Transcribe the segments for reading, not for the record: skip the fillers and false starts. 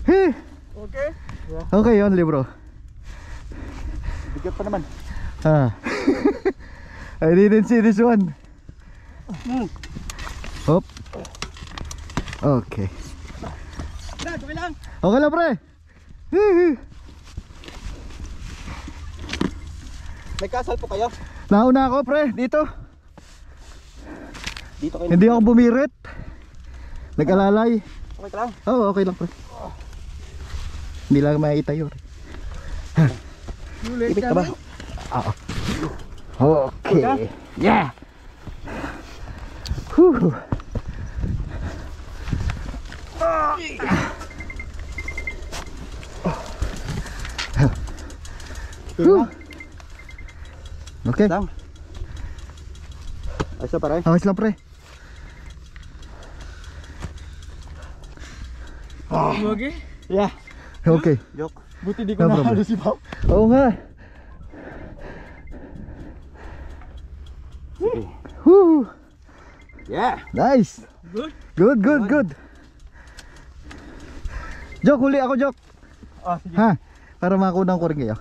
Okay? Okay yun, libro. Bigat pa naman. I didn't see this one. Hop. Okay. Brad, okay lang. Okay lang, pre. May kasal po kayo? Nauna ako, pre, dito. Dito kayo. Hindi ako bumirit. Nag-alalay. Okay ka lang? Oo, okay lang, pre. Hindi lang makita yun. Ipit ka ba? Okay. Yeah. Whew. Whew. Okay. Lang. Ayos na pare. Ayos lang, pre. Okay? Yeah. Okay. Joke. Buti di ko No problem. nahalo si Pao. Oo nga. Whew. Yeah. Nice. Good. Good. Jok, huli ako, Jok. Sige. Ha? Para makunang ko rin kayo.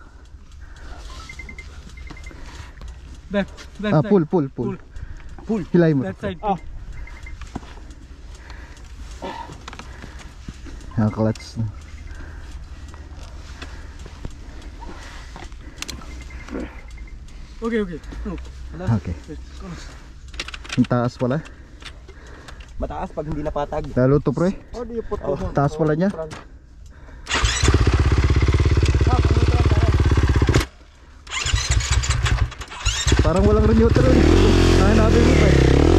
Left Pull. Hilay mo. Left side. Clutch. Okay. No. Okay. Ang taas pala. Mataas pag hindi napatag. Lalo to, pre. Di put Taas pala niya. Parang walang neutral. Hanapin mo, pre.